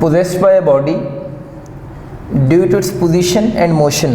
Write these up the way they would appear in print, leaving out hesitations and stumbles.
possessed by a body due to its position and motion،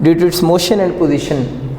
due to its motion and position،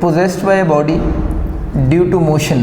possessed by a body due to motion۔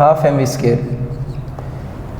½ mv²،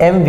mv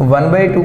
1/2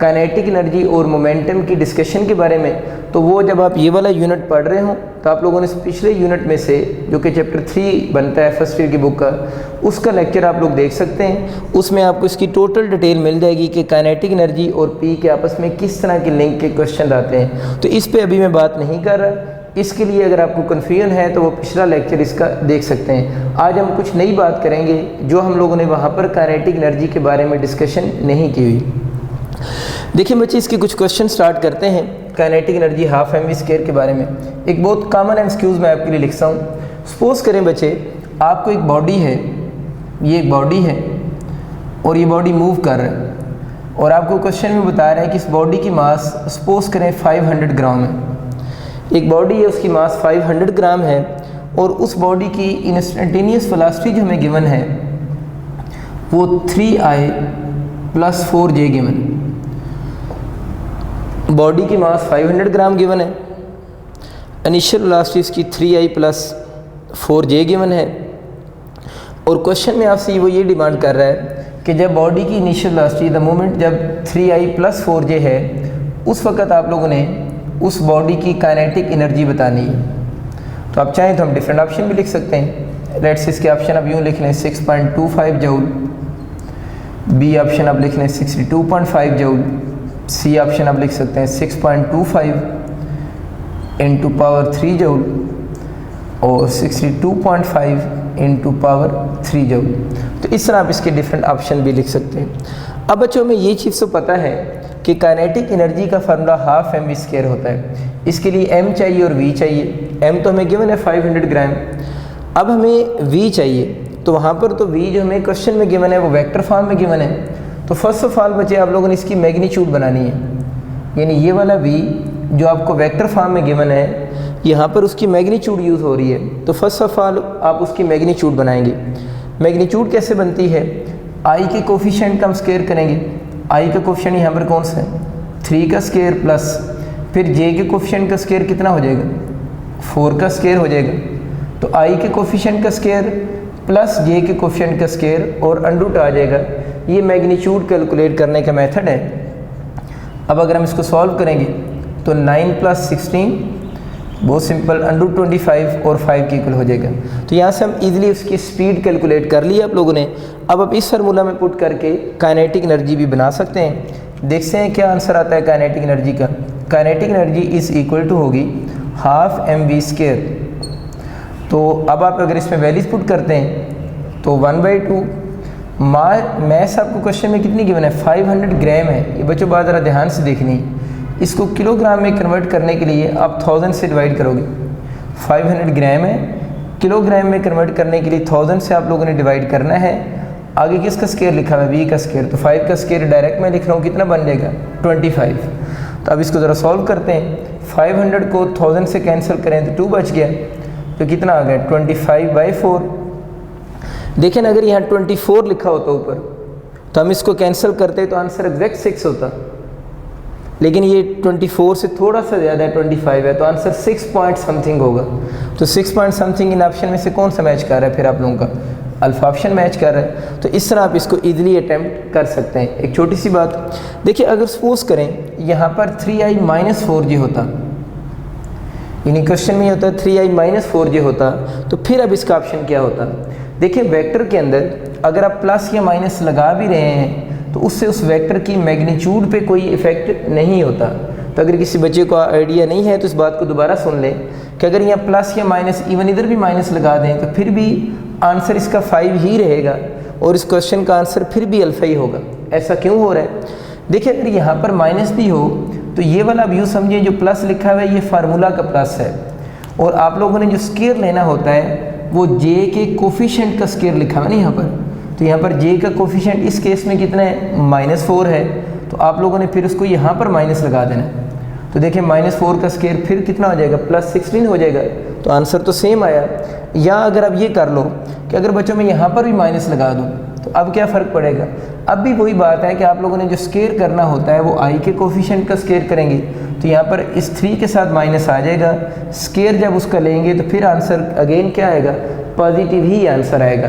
kinetic energy और momentum की discussion के बारे में, तो वो जब आप ये वाला यूनिट पढ़ रहे हो तो आप लोगों ने पिछले यूनिट में से जो कि चैप्टर 3 बनता है फर्स्ट ईयर की बुक का, उसका लेक्चर आप लोग देख सकते हैं। उसमें आपको इसकी टोटल डिटेल मिल जाएगी कि काइनेटिक एनर्जी और पी के आपस में किस तरह की लिंक के क्वेश्चन आते हैं। तो इस पे अभी मैं बात नहीं कर रहा। इसके लिए अगर आपको कन्फ्यूजन है तो वो पिछला लेक्चर इसका देख सकते हैं। आज हम कुछ नई बात करेंगे जो हम लोगों ने वहाँ पर काइनेटिक एनर्जी के बारे में डिस्कशन नहीं की हुई। देखिए बच्चे, इसके कुछ क्वेश्चन स्टार्ट करते हैं kinetic energy half M V square के बारे में। एक बहुत कॉमन एमसीक्यूज मैं आपके लिए लिखता हूँ। सपोज करें बच्चे, आपको एक बॉडी है, ये एक बॉडी है और ये बॉडी मूव कर रहा है और आपको क्वेश्चन में बता रहा है कि इस बॉडी की मास सपोज करें 500 ग्राम है। एक बॉडी है, उसकी मास 500 ग्राम है और उस बॉडी की इंस्टेंटेनियस वेलोसिटी जो हमें गिवन है वो 3I + 4J गिवन है। बॉडी की मास 500 ग्राम गिवन है, इनिशियल वेलोसिटी इसकी 3I + 4J गिवन है और क्वेश्चन में आपसे वो ये डिमांड कर रहा है कि जब बॉडी की इनिशियल वेलोसिटी द मोमेंट जब 3I + 4J है, उस वक्त आप लोगों ने उस बॉडी की काइनेटिक एनर्जी बतानी है। तो आप चाहें तो हम डिफरेंट ऑप्शन भी लिख सकते हैं। लेट्स इसके ऑप्शन आप यूँ लिख लें 6.25 जूल, बी ऑप्शन आप लिख लें 62.5 जूल, सी ऑप्शन आप लिख सकते हैं 6.25 × पावर 3 जूल और 62.5 × पावर 3 जूल। तो इस तरह आप इसके डिफरेंट ऑप्शन भी लिख सकते हैं। अब बच्चों में ये चीज़ तो पता है कि काइनेटिक एनर्जी का formula half M V square होता है। इसके लिए एम चाहिए और वी चाहिए। एम तो हमें गिवन है 500 ग्राम, अब हमें वी चाहिए। तो वहाँ पर तो वी जो हमें क्वेश्चन में गिवन है वो वेक्टर फॉर्म में गिवन है। तो फर्स्ट ऑफ ऑल बच्चे आप लोगों ने इसकी मैग्नीट्यूड बनानी है, यानी ये वाला वी जो आपको वेक्टर फॉर्म में गिवन है, यहाँ पर उसकी मैग्नीट्यूड यूज़ हो रही है। तो फर्स्ट ऑफ ऑल आप उसकी मैग्नीट्यूड बनाएंगे। मैग्नीट्यूड कैसे बनती है? आई के कोफिशिएंट का हम स्क्वायर करेंगे। आई का कोफिशिएंट यहाँ पर कौन सा है? 3 का स्क्वायर प्लस फिर जे के कोफिशिएंट का स्क्वायर कितना हो जाएगा? 4 का स्क्वायर हो जाएगा। तो आई के कोफिशिएंट का स्क्वायर प्लस जे के कोफिशिएंट का स्क्वायर और अंडर आ जाएगा। ये मैग्नीट्यूड कैलकुलेट करने का मेथड है। अब अगर हम इसको सॉल्व करेंगे तो 9 + 16 बहुत सिंपल, √25 और 5 के इक्वल हो जाएगा। तो यहाँ से हम इजीली उसकी स्पीड कैलकुलेट कर ली आप लोगों ने। अब आप इस फार्मूला में पुट करके काइनेटिक एनर्जी भी बना सकते हैं। देखते हैं क्या आंसर आता है काइनेटिक एनर्जी का। Kinetic energy is equal to होगी हाफ एम वी स्क्वायर। तो अब आप अगर इसमें वैल्यूज पुट करते हैं तो 1/2 मैथ्स आपको क्वेश्चन में कितनी गिवन है? 500 ग्राम है। ये बच्चों बात ज़रा ध्यान से देखनी। इसको किलोग्राम में कन्वर्ट करने के लिए आप 1000 से डिवाइड करोगे। 500 ग्राम है, किलोग्राम में कन्वर्ट करने के लिए 1000 से आप लोगों ने डिवाइड करना है। आगे किसका स्क्वायर लिखा हुआ है? वी का स्क्वायर। तो 5 का स्क्वायर डायरेक्ट मैं लिख रहा हूँ, कितना बन जाएगा? 25। तो अब इसको ज़रा सॉल्व करते हैं। 500 को 1000 से कैंसिल करें तो 2 बच गया। तो कितना आ गया? 25/4। देखें ना, अगर यहाँ 24 लिखा होता ऊपर तो हम इसको कैंसिल करते तो आंसर एग्जैक्ट 6 होता, लेकिन ये 24 से थोड़ा सा ज़्यादा है, 25 है, तो आंसर 6 पॉइंट समथिंग होगा। तो 6 पॉइंट समथिंग इन ऑप्शन में से कौन सा मैच कर रहा है? फिर आप लोगों का अल्फा ऑप्शन मैच कर रहा है। तो इस तरह आप इसको इजीली अटैम्प्ट कर सकते हैं। एक छोटी सी बात देखिए, अगर सपोज करें यहाँ पर 3I - 4J होता, यानी क्वेश्चन में होता है 3I - 4J होता, तो फिर अब इसका ऑप्शन क्या होता? देखिए वेक्टर के अंदर अगर आप प्लस या माइनस लगा भी रहे हैं तो उससे उस वेक्टर की मैग्नीट्यूड पे कोई इफ़ेक्ट नहीं होता। तो अगर किसी बच्चे को आइडिया नहीं है तो इस बात को दोबारा सुन लें कि अगर यहाँ प्लस या माइनस, इवन इधर भी माइनस लगा दें तो फिर भी आंसर इसका 5 ही रहेगा और इस क्वेश्चन का आंसर फिर भी अल्फा ही होगा। ऐसा क्यों हो रहा है? देखिए अगर यहाँ पर माइनस भी हो तो ये वाला अब यूँ समझिए जो प्लस लिखा हुआ है ये फार्मूला का प्लस है, और आप लोगों ने जो स्क्वायर लेना होता है वो जे के कोफिशिएंट का स्क्वायर लिखा हुआ है ना यहाँ पर। तो यहाँ पर जे का कोफिशिएंट इस केस में कितना है? -4 है। तो आप लोगों ने फिर उसको यहाँ पर माइनस लगा देना। तो देखिए -4 का स्क्वायर फिर कितना हो जाएगा? +16 हो जाएगा। तो आंसर तो सेम आया। या अगर आप ये कर लो कि अगर बच्चों में यहाँ पर भी माइनस लगा दूँ तो अब क्या फ़र्क पड़ेगा? अब भी वही बात है कि आप लोगों ने जो स्क्वायर करना होता है वो आई के कोफिशिएंट का स्क्वायर करेंगे। तो यहाँ पर इस 3 के साथ माइनस आ जाएगा। स्क्वायर जब उसका लेंगे तो फिर आंसर अगेन क्या आएगा? पॉजिटिव ही आंसर आएगा।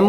M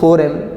4M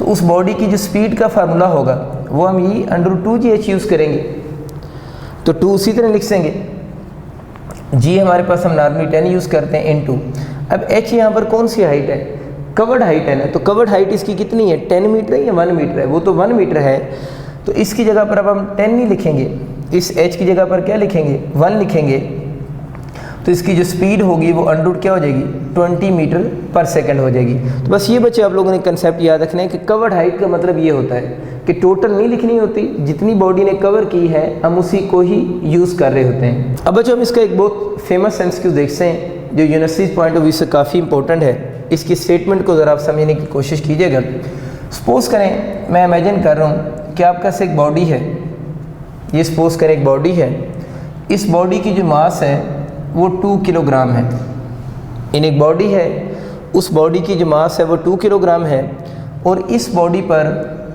तो उस बॉडी की जो स्पीड का फार्मूला होगा वो हम यही √2gh यूज़ करेंगे। तो 2 उसी तरह लिख देंगे, g हमारे पास हम नॉर्मली 10 यूज़ करते हैं इनटू, अब h यहाँ पर कौन सी हाइट है, कवर्ड हाइट है ना, तो कवर्ड हाइट इसकी कितनी है, 10 मीटर है या 1 मीटर है, वो तो 1 मीटर है, तो इसकी जगह पर अब हम 10 नहीं लिखेंगे, इस h की जगह पर क्या लिखेंगे, 1 लिखेंगे, तो इसकी जो स्पीड होगी वो √ क्या हो जाएगी, 20 मीटर पर सेकंड हो जाएगी। तो बस ये बच्चे आप लोगों ने कंसेप्ट याद रखना है कि कवर्ड हाइट का मतलब ये होता है कि टोटल नहीं लिखनी होती, जितनी बॉडी ने कवर की है हम उसी को ही यूज़ कर रहे होते हैं। अब बच्चों हम इसका एक बहुत फेमस MCQ देखते हैं जो यूनिवर्सिटी पॉइंट ऑफ व्यू से काफ़ी इंपॉर्टेंट है, इसकी स्टेटमेंट को ज़रा आप समझने की कोशिश कीजिएगा। सपोज़ करें, मैं इमेजिन कर रहा हूँ कि आपके पास एक बॉडी है, ये सपोज़ करें एक बॉडी है, इस बॉडी की जो मास है वो 2 किलोग्राम है, इन एक बॉडी है, उस बॉडी की जो मास है वो 2 किलोग्राम है, और इस बॉडी पर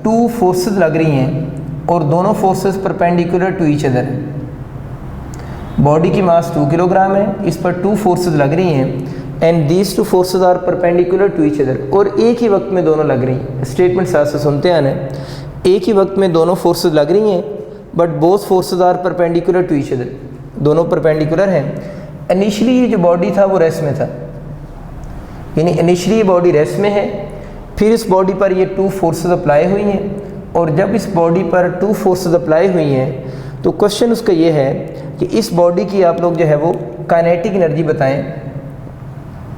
2 फोर्सेस लग रही हैं और दोनों forces perpendicular to each other है। बॉडी की मास 2 किलोग्राम है, इस पर 2 फोर्सेस लग रही हैं and these 2 forces are perpendicular to each other, और एक ही वक्त में दोनों लग रही हैं। स्टेटमेंट साथ से सुनते आना, एक ही वक्त में दोनों फोर्सेस लग रही हैं but both forces are perpendicular to each other, दोनों परपेंडिकुलर हैं। इनिशियली ये जो बॉडी था वो रेस्ट में था, यानी इनिशियली ये बॉडी रेस्ट में है, फिर इस बॉडी पर ये 2 फोर्सेस अप्लाई हुई हैं, और जब इस बॉडी पर 2 फोर्सेस अप्लाई हुई हैं तो क्वेश्चन उसका ये है कि इस बॉडी की आप लोग जो है वो काइनेटिक एनर्जी बताएं,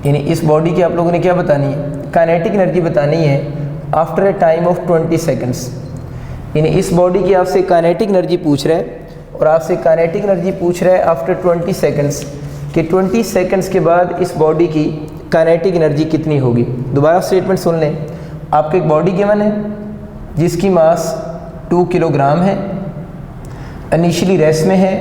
यानी इस बॉडी की आप लोगों ने क्या बतानी है, काइनेटिक एनर्जी बतानी है after a time of 20 seconds, यानी इस बॉडी की आपसे काइनेटिक एनर्जी पूछ रहा है, और आपसे काइनेटिक एनर्जी पूछ रहा है आफ्टर 20 सेकंड्स कि 20 सेकंड्स के बाद इस बॉडी की काइनेटिक एनर्जी कितनी होगी। दोबारा स्टेटमेंट सुन लें, आपको एक बॉडी गिवन है जिसकी मास 2 किलोग्राम है, इनिशियली रेस्ट में है,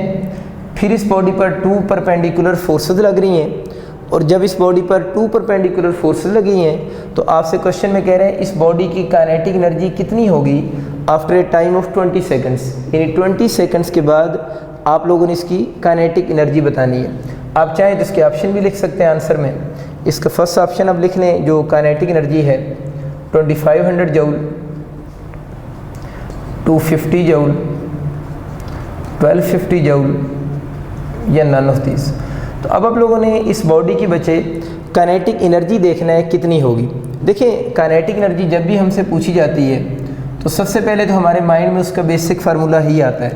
फिर इस बॉडी पर 2 परपेंडिकुलर फोर्सेस लग रही हैं, और जब इस बॉडी पर 2 परपेंडिकुलर फोर्सेस लगी हैं तो आपसे क्वेश्चन में कह रहे हैं इस बॉडी की काइनेटिक एनर्जी कितनी होगी after a time of 20 seconds, यानी 20 सेकंड्स के बाद आप लोगों ने इसकी काइनेटिक एनर्जी बतानी है। आप चाहें तो इसके ऑप्शन भी लिख सकते हैं आंसर में। इसका फर्स्ट ऑप्शन आप लिख लें, जो काइनेटिक एनर्जी है 2500 जूल, 250 जूल, 1250 जूल या नन ऑफ दिस। तो अब आप लोगों ने इस बॉडी की बचे काइनेटिक एनर्जी देखना है कितनी होगी। देखिए काइनेटिक एनर्जी जब भी हमसे पूछी जाती है तो सबसे पहले तो हमारे माइंड में उसका बेसिक फार्मूला ही आता है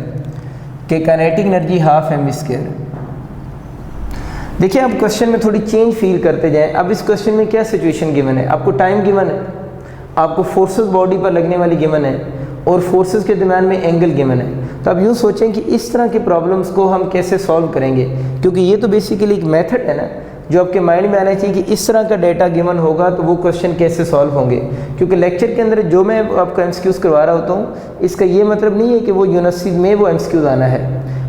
कि काइनेटिक एनर्जी ½ mv²। देखिए आप क्वेश्चन में थोड़ी चेंज फील करते जाएं। अब इस क्वेश्चन में क्या सिचुएशन गिवन है, आपको टाइम गिवन है, आपको फोर्सेस बॉडी पर लगने वाली गिवन है, और फोर्सेस के दरम्यान में एंगल गिवन है। तो अब यूँ सोचें कि इस तरह के प्रॉब्लम्स को हम कैसे सॉल्व करेंगे, क्योंकि ये तो बेसिकली एक मेथड है ना जो आपके माइंड में आना चाहिए कि इस तरह का डेटा गिवन होगा तो वो क्वेश्चन कैसे सॉल्व होंगे। क्योंकि लेक्चर के अंदर जो मैं आपको MCQs करवा रहा होता हूँ इसका ये मतलब नहीं है कि वो यूनिवर्सिटी में वो MCQs आना है,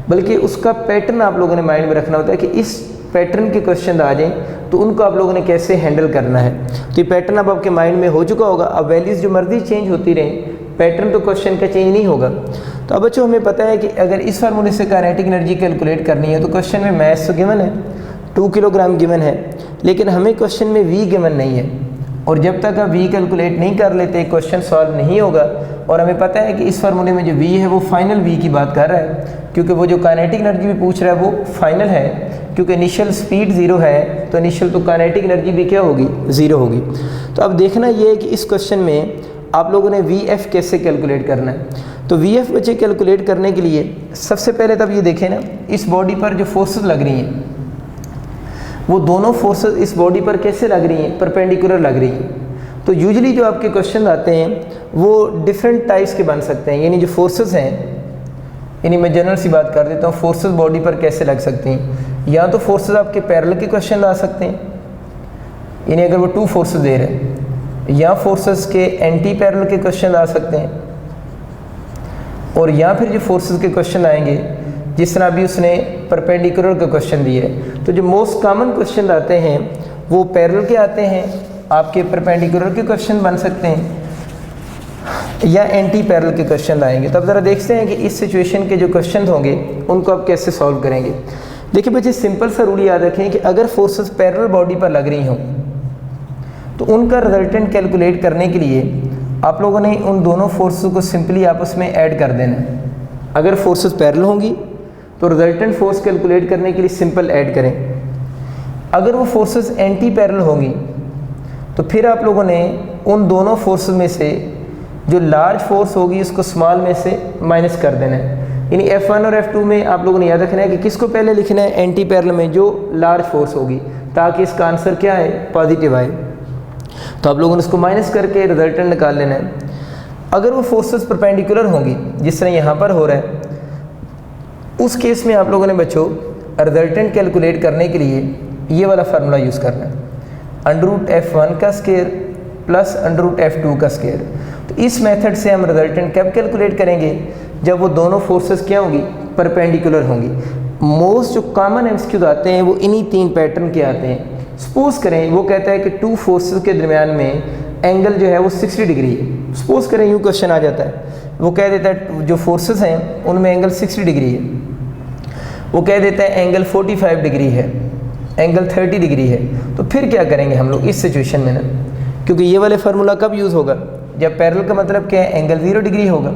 बल्कि उसका पैटर्न आप लोगों ने माइंड में रखना होता है कि इस पैटर्न के क्वेश्चन आ जाएं तो उनको आप लोगों ने कैसे हैंडल करना है। तो ये पैटर्न अब आपके माइंड में हो चुका होगा। अब वैल्यूज़ जो मर्जी चेंज होती रहें, पैटर्न तो क्वेश्चन का चेंज नहीं होगा। तो अब बच्चों हमें पता है कि अगर इस फार्मूले से काइनेटिक एनर्जी कैलकुलेट करनी है तो क्वेश्चन में मैथ तो गिवन है, 2 किलोग्राम गिवन है, लेकिन हमें क्वेश्चन में V गिवन नहीं है, और जब तक आप V कैलकुलेट नहीं कर लेते क्वेश्चन सॉल्व नहीं होगा। और हमें पता है कि इस फार्मूले में जो V है वो फाइनल V की बात कर रहा है, क्योंकि वो जो काइनेटिक एनर्जी भी पूछ रहा है वो फाइनल है, क्योंकि इनिशियल स्पीड 0 है तो इनिशियल तो काइनेटिक एनर्जी भी क्या होगी, 0 होगी। तो अब देखना ये है कि इस क्वेश्चन में आप लोगों ने VF कैसे कैलकुलेट करना है। तो VF बच्चे कैलकुलेट करने के लिए सबसे पहले तब ये देखें ना, इस बॉडी पर जो फोर्सेस लग रही हैं वो दोनों फोर्सेस इस बॉडी पर कैसे लग रही हैं, परपेंडिकुलर लग रही हैं। तो यूजुअली जो आपके क्वेश्चन आते हैं वो डिफरेंट टाइप्स के बन सकते हैं, यानी जो फोर्सेस हैं, यानी मैं जनरल सी बात कर देता हूँ, फोर्सेस बॉडी पर कैसे लग सकते हैं। या तो फोर्सेस आपके पैरेलल के क्वेश्चन आ सकते हैं, यानी अगर वो 2 फोर्सेस दे रहे हैं, या फोर्सेस के एंटी पैरेलल के क्वेश्चन आ सकते हैं, और या फिर जो फोर्सेस के क्वेश्चन आएंगे जिस तरह अभी उसने परपेंडिकुलर का क्वेश्चन दिया है। तो जो मोस्ट कॉमन क्वेश्चन आते हैं वो पैरेलल के आते हैं, आपके परपेंडिकुलर के क्वेश्चन बन सकते हैं, या एंटी पैरेलल के क्वेश्चन आएंगे। तो अब ज़रा देखते हैं कि इस सिचुएशन के जो क्वेश्चन होंगे उनको आप कैसे सॉल्व करेंगे। देखिए बच्चे सिंपल सा रूल याद रखें कि अगर फोर्सेस पैरेलल बॉडी पर लग रही हों तो उनका रिजल्टेंट कैलकुलेट करने के लिए आप लोगों ने उन दोनों फोर्सेस को सिंपली आपस में ऐड कर देना है। अगर फोर्सेस पैरेलल होंगी तो रिजल्टेंट फोर्स कैलकुलेट करने के लिए सिंपल ऐड करें। अगर वो फोर्सेस एंटी पैरेलल होंगी तो फिर आप लोगों ने उन दोनों फोर्सेस में से जो लार्ज फोर्स होगी उसको स्मॉल में से माइनस कर देना है। यानी F1 और F2 में आप लोगों ने याद रखना है कि किसको पहले लिखना है, एंटी पैरेलल में जो लार्ज फोर्स होगी, ताकि इसका आंसर क्या है, पॉजिटिव आए। तो आप लोगों ने इसको माइनस करके रिजल्टेंट निकाल लेना है। अगर वो फोर्सेस परपेंडिकुलर होंगी जिस तरह यहाँ पर हो रहा है, उस केस में आप लोगों ने बच्चों रिजल्टेंट कैलकुलेट करने के लिए ये वाला फार्मूला यूज़ करना है, √F1 का स्क्वायर प्लस √F2 का स्क्वायर। तो इस मेथड से हम रिजल्टेंट कब कैलकुलेट करेंगे, जब वो दोनों फोर्सेस क्या होंगी, परपेंडिकुलर होंगी। मोस्ट जो कॉमन एमसीक्यूज आते हैं वो इन्हीं 3 पैटर्न के आते हैं। सपोज करें वो कहता है कि 2 फोर्सेस के दरमियान में एंगल जो है वो 60 डिग्री है। सपोज करें यूँ क्वेश्चन आ जाता है, वो कह देता है जो फोर्सेस हैं उनमें एंगल 60 डिग्री है, वो कह देता है एंगल 45 डिग्री है, एंगल 30 डिग्री है। तो फिर क्या करेंगे हम लोग इस सिचुएशन में ना, क्योंकि ये वाले फार्मूला कब यूज़ होगा, जब पैरेलल का मतलब क्या है, एंगल 0 डिग्री होगा।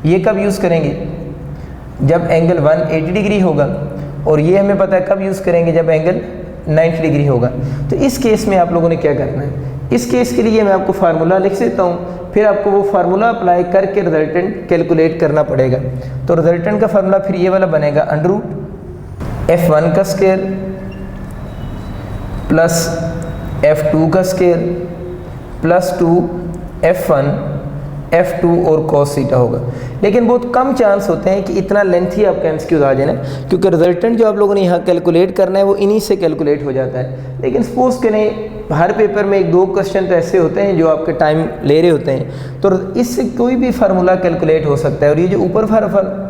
ये कब यूज़ करेंगे, जब एंगल 180 डिग्री होगा। और ये हमें पता है कब यूज़ करेंगे, जब एंगल 90 डिग्री होगा। तो इस केस में आप लोगों ने क्या करना है, इस केस के लिए मैं आपको फार्मूला लिख देता हूँ, फिर आपको वो फार्मूला अप्लाई करके रिजल्टेंट कैलकुलेट करना पड़ेगा। तो रिजल्टेंट का फार्मूला फिर ये वाला बनेगा, √F1 का स्क्वायर प्लस F2 का स्क्वायर प्लस 2F1 F2 और cos थीटा होगा। लेकिन बहुत कम चांस होते हैं कि इतना लेंथी आपका एमसीक्यूज आ जाए ना, क्योंकि रिजल्टेंट जो आप लोगों ने यहाँ कैलकुलेट करना है वो इन्हीं से कैलकुलेट हो जाता है। लेकिन सपोज करें हर पेपर में 1-2 क्वेश्चन तो ऐसे होते हैं जो आपके टाइम ले रहे होते हैं, तो इससे कोई भी फार्मूला कैलकुलेट हो सकता है। और ये जो ऊपर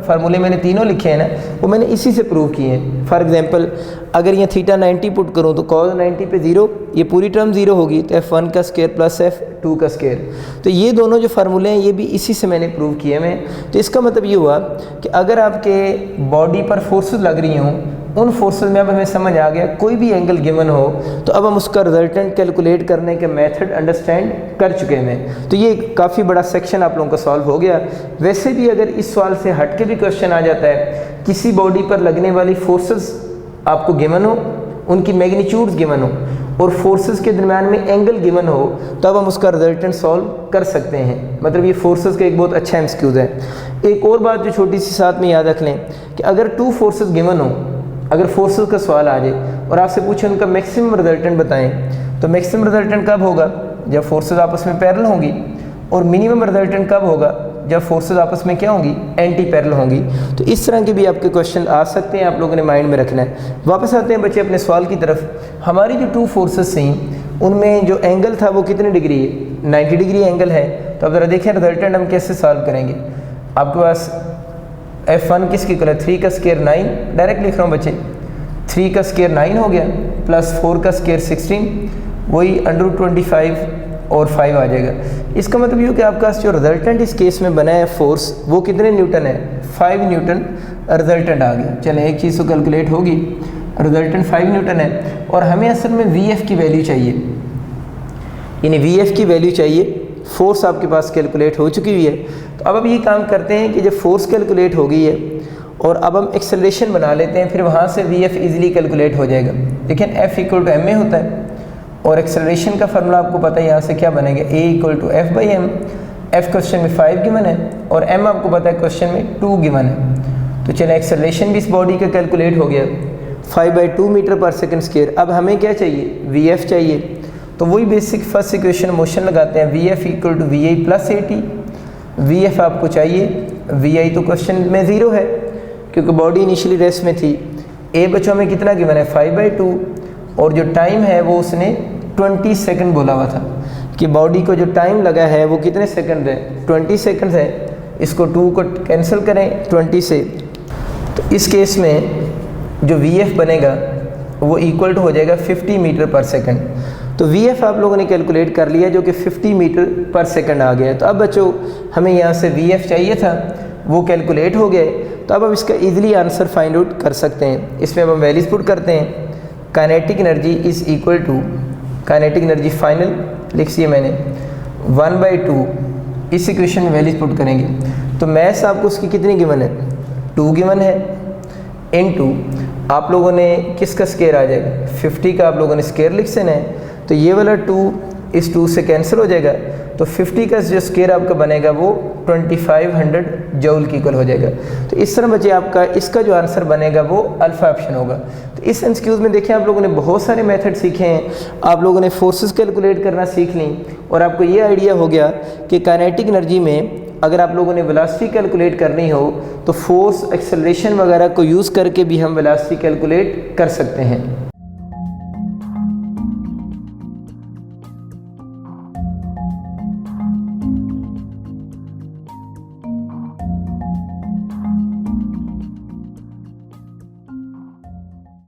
फार्मूले मैंने तीनों लिखे हैं ना, वो मैंने इसी से प्रूव किए हैं। फॉर एग्जांपल अगर ये थीटा 90 पुट करूँ तो cos 90 पे 0, ये पूरी टर्म 0 होगी, तो F1 का स्क्वायर प्लस F2 का स्क्वायर। तो ये दोनों जो फार्मूले हैं ये भी इसी से मैंने प्रूव किए हैं। तो इसका मतलब ये हुआ कि अगर आपके बॉडी पर फोर्सेस लग रही हों, उन फोर्सेस में अब हमें समझ आ गया कोई भी एंगल गिवन हो तो अब हम उसका रिजल्टेंट कैलकुलेट करने के मेथड अंडरस्टैंड कर चुके हैं। तो ये काफ़ी बड़ा सेक्शन आप लोगों का सॉल्व हो गया। वैसे भी अगर इस सवाल से हट के भी क्वेश्चन आ जाता है, किसी बॉडी पर लगने वाली फोर्सेस आपको गिवन हो, उनकी मैग्नीट्यूड्स गिवन हो और फोर्सेस के दरम्यान में एंगल गिवन हो, तो अब हम उसका रिजल्टेंट सॉल्व कर सकते हैं। मतलब ये फोर्सेस का एक बहुत अच्छा एमसीक्यूज है। एक और बात जो छोटी सी साथ में याद रख लें कि अगर 2 फोर्सेस गिवन हो, अगर फोर्सेस का सवाल आ जाए और आपसे पूछे उनका मैक्सिमम रिजल्टेंट बताएं, तो मैक्सिमम रिजल्टेंट कब होगा, जब फोर्सेस आपस में पैरेलल होंगी। और मिनिमम रिजल्टेंट कब होगा, जब फोर्सेस आपस में क्या होंगी, एंटी पैरेलल होंगी। तो इस तरह के भी आपके क्वेश्चन आ सकते हैं, आप लोगों ने माइंड में रखना है। वापस आते हैं बच्चे अपने सवाल की तरफ। हमारी जो 2 फोर्सेस थी उनमें जो एंगल था वो कितने डिग्री है, 90 डिग्री एंगल है। तो अब ज़रा देखें रिजल्टेंट हम कैसे सॉल्व करेंगे। आपके पास F1 किसकी इक्वल है, 3 का स्क्वायर 9, डायरेक्ट लिख रहा हूँ बच्चे, 3 का स्क्वायर 9 हो गया प्लस 4 का स्क्वायर 16, वही √25 और 5 आ जाएगा। इसका मतलब ये कि आपका जो रिजल्टेंट इस केस में बना है फोर्स, वो कितने न्यूटन है, 5 न्यूटन रिजल्टेंट आ गया। चलें एक चीज़ तो कैलकुलेट होगी, रिजल्टेंट 5 न्यूटन है और हमें असल में VF की वैल्यू चाहिए, यानी VF की वैल्यू चाहिए। फोर्स आपके पास कैलकुलेट हो चुकी हुई है। तो अब ये काम करते हैं कि जब फोर्स कैलकुलेट हो गई है और अब हम एक्सेलरेशन बना लेते हैं, फिर वहाँ से VF इजीली कैलकुलेट हो जाएगा। लेकिन F = ma होता है और एक्सेलरेशन का फार्मूला आपको पता है, यहाँ से क्या बनेगा, A = F/m। F क्वेश्चन में 5 गिवन है और m आपको पता है क्वेश्चन में 2 गिवन है। तो चलें एक्सेलरेशन भी इस बॉडी का कैलकुलेट हो गया, 5/2 मीटर/सेकंड स्क्वायर। अब हमें क्या चाहिए, VF चाहिए। तो वही बेसिक फर्स्ट इक्वेशन मोशन लगाते हैं, VF = VI + AT। VF आपको चाहिए, VI तो क्वेश्चन में 0 है क्योंकि बॉडी इनिशियली रेस्ट में थी। A बच्चों में कितना गिवन है, 5/2 और जो टाइम है वो उसने 20 सेकंड बोला हुआ था कि बॉडी को जो टाइम लगा है वो कितने सेकंड है, 20 सेकंड है। इसको 2 को कैंसिल करें 20 से, तो इस केस में जो VF बनेगा वो इक्वल टू हो जाएगा 50 मीटर/सेकंड। तो VF आप लोगों ने कैलकुलेट कर लिया जो कि 50 मीटर/सेकंड आ गया। तो अब बच्चों हमें यहाँ से VF चाहिए था, वो कैलकुलेट हो गए। तो अब हम इसका इजीली आंसर फाइंड आउट कर सकते हैं। इसमें अब हम वैल्यूज पुट करते हैं। Kinetic energy is equal to, kinetic energy final लिख सी मैंने 1/2 इस इक्वेशन में वैल्यूज पुट करेंगे तो मैथ्स आपको उसकी कितनी गिवन है, 2 गिवन है, इनटू आप लोगों ने किसका स्केयर आ जाएगा, 50 का आप लोगों ने स्केयर लिख देना है, तो ये वाला 2 इस 2 से कैंसिल हो जाएगा, तो 50 का जो स्केयर आपका बनेगा वो 2500 जूल की इक्वल हो जाएगा। तो इस तरह बच्चे आपका इसका जो आंसर बनेगा वो अल्फ़ा ऑप्शन होगा। तो इस एमसीक्यूज़ में देखिए आप लोगों ने बहुत सारे मेथड सीखे हैं, आप लोगों ने फोर्सेस कैलकुलेट करना सीख ली और आपको ये आइडिया हो गया कि काइनेटिक एनर्जी में अगर आप लोगों ने वेलोसिटी कैलकुलेट करनी हो तो फोर्स, एक्सेलरेशन वगैरह को यूज़ करके भी हम वेलोसिटी कैलकुलेट कर सकते हैं।